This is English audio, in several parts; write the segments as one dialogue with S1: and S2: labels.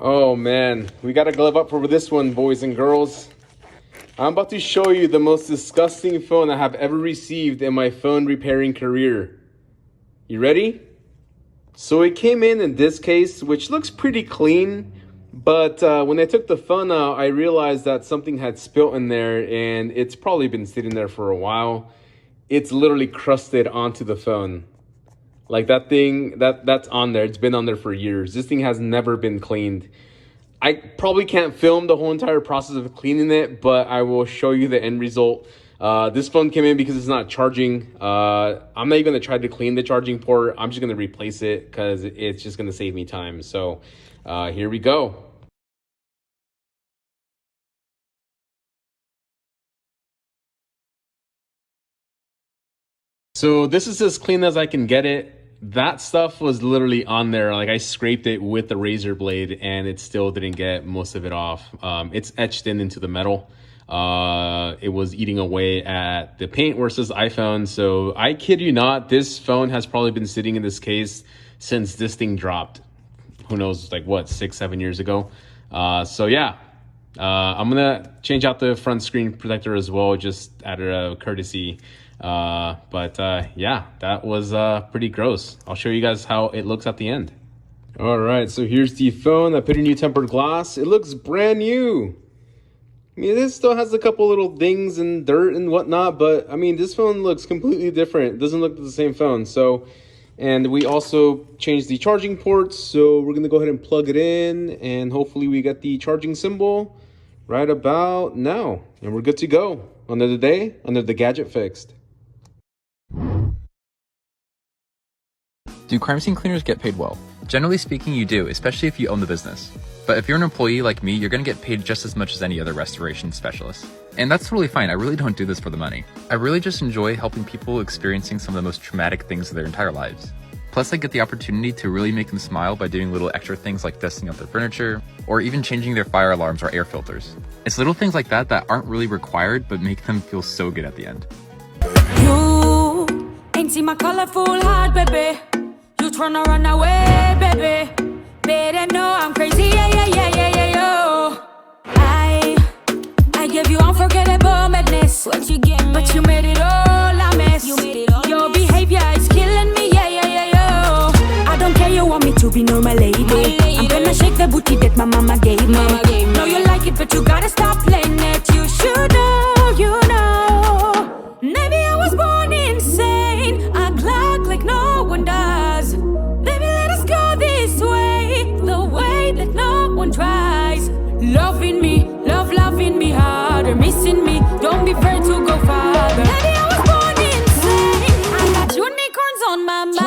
S1: Oh man, we gotta glove up for this one, boys and girls. I'm about to show you the most disgusting phone I have ever received in my phone repairing career. You ready? So it came in this case, which looks pretty clean, but when I took the phone out, I realized that something had spilt in there, and it's probably been sitting there for a while. It's literally crusted onto the phone. Like that thing, that's on there. It's been on there for years. This thing has never been cleaned. I probably can't film the whole entire process of cleaning it, but I will show you the end result. This phone came in because it's not charging. I'm not even gonna try to clean the charging port. I'm just gonna replace it because it's just gonna save me time. So here we go. So this is as clean as I can get it. That stuff was literally on there. Like I scraped it with the razor blade and it still didn't get most of it off. It's etched into the metal. It was eating away at the paint where it says iPhone. So I kid you not, this phone has probably been sitting in this case since this thing dropped. Who knows, like what, 6-7 years ago. So yeah, I'm gonna change out the front screen protector as well, just out of courtesy. Yeah, that was pretty gross. I'll show you guys how it looks at the end. All right, so here's the phone. I put in new tempered glass. It looks brand new. I mean, this still has a couple little dings and dirt and whatnot, but I mean, this phone looks completely different. It doesn't look the same phone. So, and we also changed the charging ports. So we're gonna go ahead and plug it in, and hopefully we get the charging symbol right about now, and we're good to go. Another day, another gadget fixed.
S2: Do crime scene cleaners get paid well? Generally speaking, you do, especially if you own the business. But if you're an employee like me, you're gonna get paid just as much as any other restoration specialist. And that's totally fine. I really don't do this for the money. I really just enjoy helping people experiencing some of the most traumatic things of their entire lives. Plus, I get the opportunity to really make them smile by doing little extra things like dusting up their furniture, or even changing their fire alarms or air filters. It's little things like that that aren't really required, but make them feel so good at the end.
S3: You ain't seen my colorful heart, baby. You tryna run away, baby. Better know I'm crazy, yo. I give you unforgettable madness. What you get me? But you made it all a mess. Your behavior is killing me, yo. I don't care, you want me to be normal lady. I'm gonna shake the booty that my mama gave me. Know you like it, but you gotta stop playing it. You should know, you know. Maybe I was born insane. I clock like no one does. Baby, let us go this way, the way that no one tries. Loving me, loving me harder. Missing me, don't be afraid to go farther. Maybe I was born insane. I got unicorns on my mind.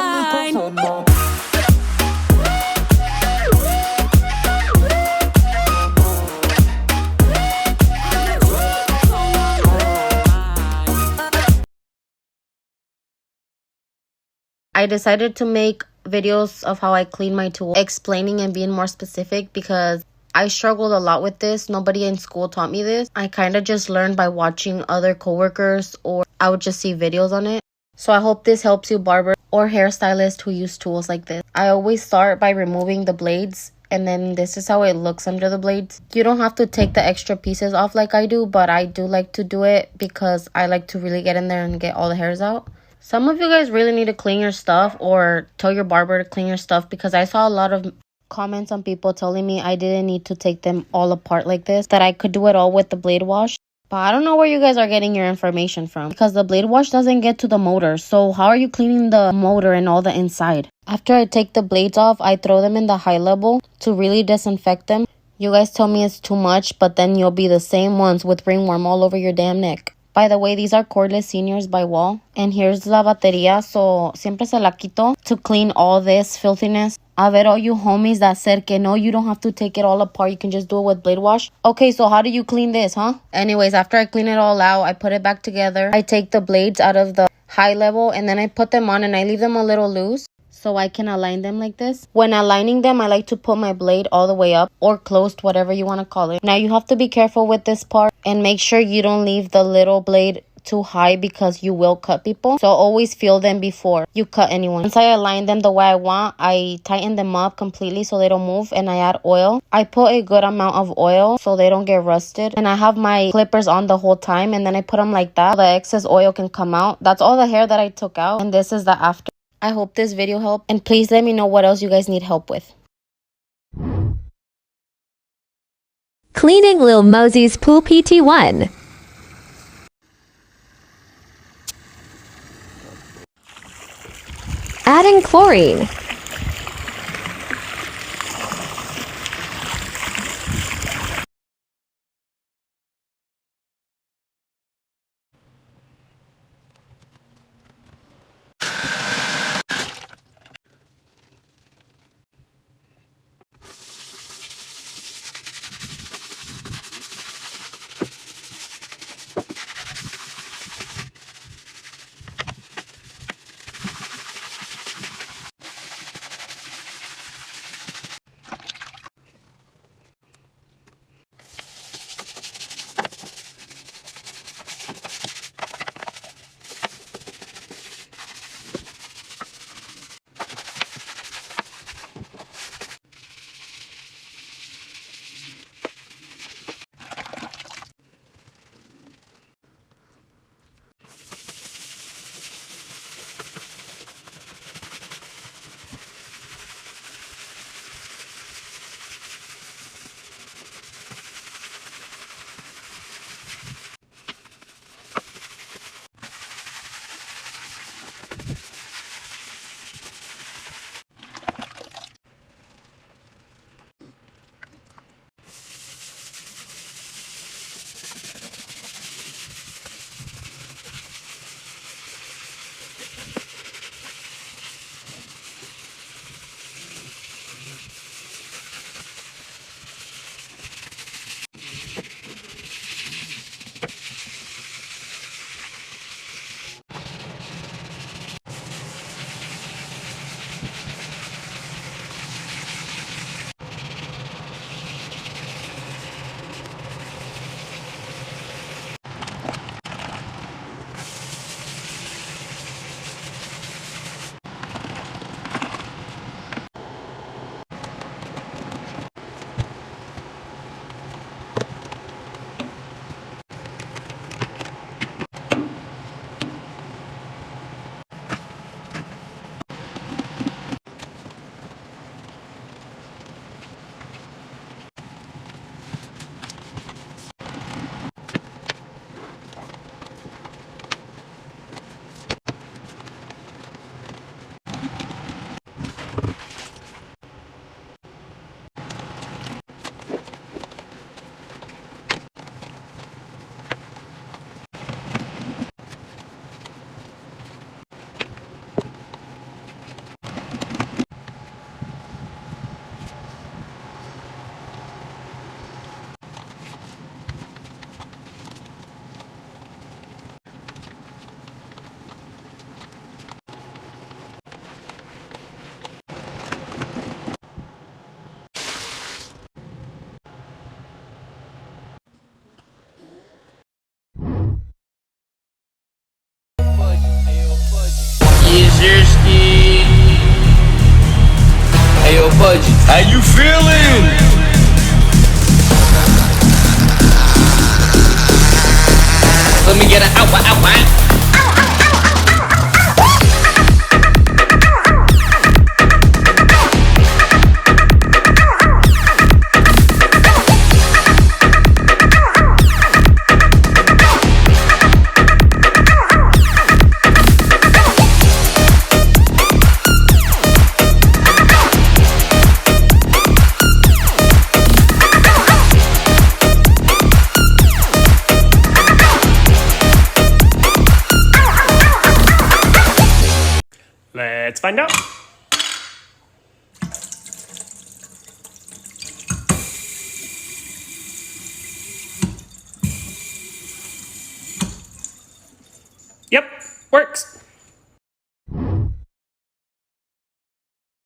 S4: I decided to make videos of how I clean my tool, explaining and being more specific because I struggled a lot with this. Nobody in school taught me this. I kind of just learned by watching other coworkers, or I would just see videos on it. So I hope this helps you, barber or hairstylist who use tools like this. I always start by removing the blades, and then this is how it looks under the blades. You don't have to take the extra pieces off like I do, but I do like to do it because I like to really get in there and get all the hairs out. Some of you guys really need to clean your stuff or tell your barber to clean your stuff, because I saw a lot of comments on people telling me I didn't need to take them all apart like this, that I could do it all with the blade wash. But I don't know where you guys are getting your information from, because the blade wash doesn't get to the motor. So how are you cleaning the motor and all the inside? After I take the blades off, I throw them in the high level to really disinfect them. You guys tell me it's too much, but then you'll be the same ones with ringworm all over your damn neck. By the way, these are cordless seniors by Wall. And here's la batería, so siempre se la quito to clean all this filthiness. A ver, all you homies that said que no, you don't have to take it all apart. You can just do it with blade wash. Okay, so how do you clean this, huh? Anyways, after I clean it all out, I put it back together. I take the blades out of the high level, and then I put them on, and I leave them a little loose so I can align them like this. When aligning them, I like to put my blade all the way up or closed, whatever you want to call it. Now, you have to be careful with this part and make sure you don't leave the little blade too high because you will cut people. So always feel them before you cut anyone. Once I align them the way I want, I tighten them up completely so they don't move, and I add oil. I put a good amount of oil so they don't get rusted, and I have my clippers on the whole time, and then I put them like that so the excess oil can come out. That's all the hair that I took out, and this is the after. I hope this video helped, and please let me know what else you guys need help with.
S5: Cleaning Lil Mosey's Pool PT1. Adding chlorine.
S6: Hey yo, Pudgy, how you feeling? Let me get an out.
S7: Let's find out. Yep, works.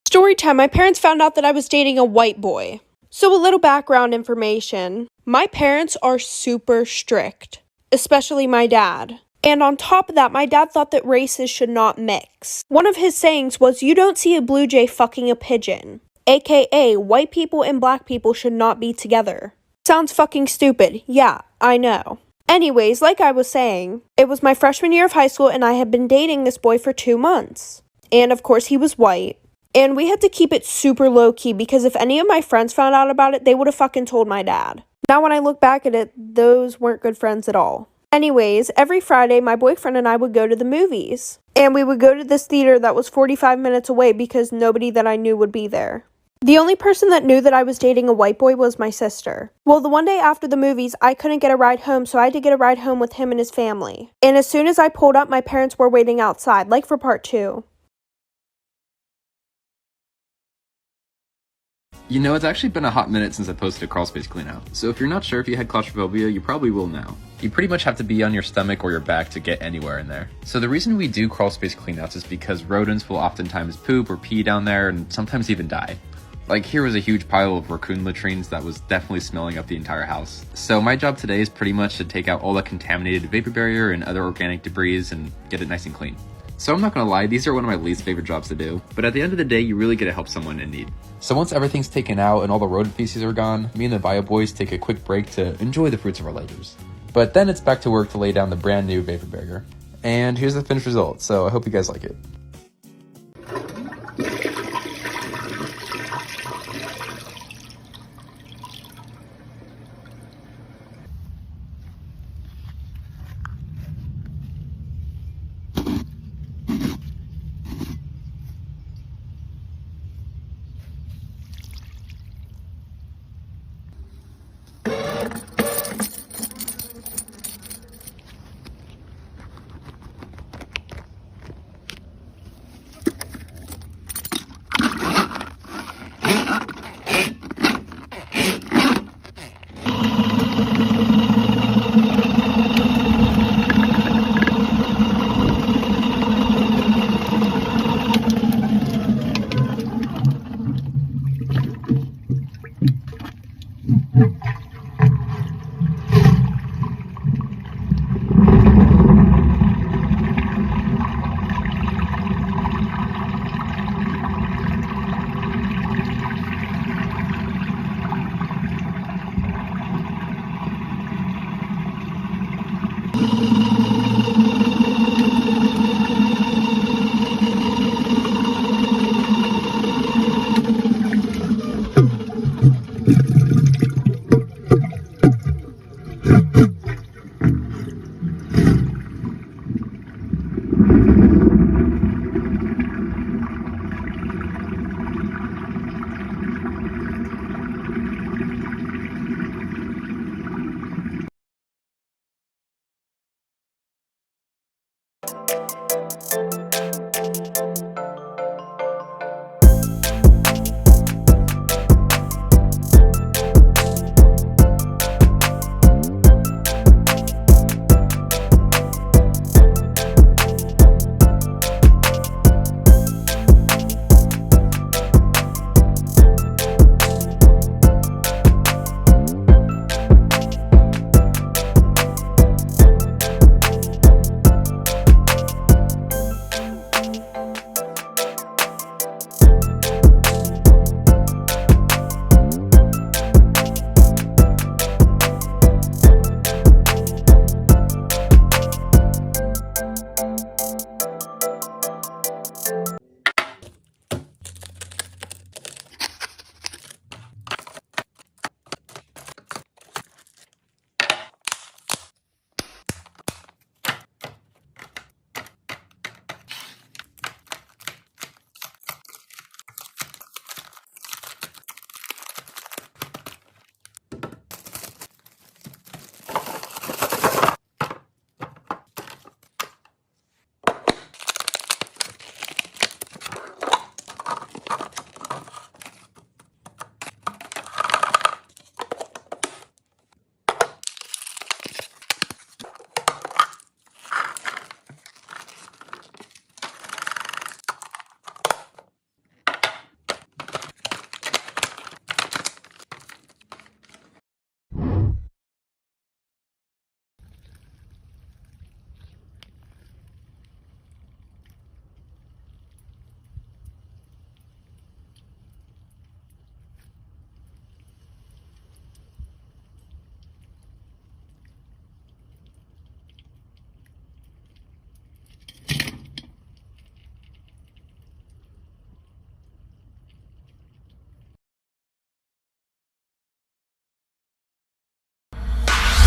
S8: Story time. My parents found out that I was dating a white boy. So a little background information. My parents are super strict, especially my dad. And on top of that, my dad thought that races should not mix. One of his sayings was, "You don't see a blue jay fucking a pigeon." AKA, white people and black people should not be together. Sounds fucking stupid. Yeah, I know. Anyways, like I was saying, it was my freshman year of high school and I had been dating this boy for 2 months. And of course he was white. And we had to keep it super low key because if any of my friends found out about it, they would have fucking told my dad. Now when I look back at it, those weren't good friends at all. Anyways, every Friday, my boyfriend and I would go to the movies. And we would go to this theater that was 45 minutes away because nobody that I knew would be there. The only person that knew that I was dating a white boy was my sister. Well, the one day after the movies, I couldn't get a ride home, so I had to get a ride home with him and his family. And as soon as I pulled up, my parents were waiting outside, like for part 2.
S2: You know, it's actually been a hot minute since I posted a crawl space cleanout, so if you're not sure if you had claustrophobia, you probably will now. You pretty much have to be on your stomach or your back to get anywhere in there. So the reason we do crawl space cleanouts is because rodents will oftentimes poop or pee down there and sometimes even die. Like here was a huge pile of raccoon latrines that was definitely smelling up the entire house. So my job today is pretty much to take out all the contaminated vapor barrier and other organic debris and get it nice and clean. So I'm not gonna lie, these are one of my least favorite jobs to do, but at the end of the day, you really get to help someone in need. So once everything's taken out and all the rodent feces are gone, me and the bio boys take a quick break to enjoy the fruits of our labors. But then it's back to work to lay down the brand new vapor barrier. And here's the finished result, so I hope you guys like it.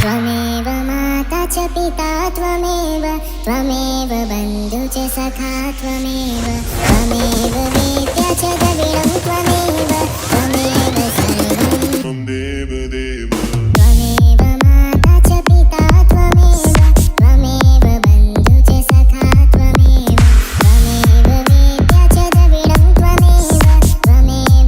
S9: त्वमेव माता च पिता त्वमेव त्वमेव बन्धु च सखा त्वमेव त्वमेव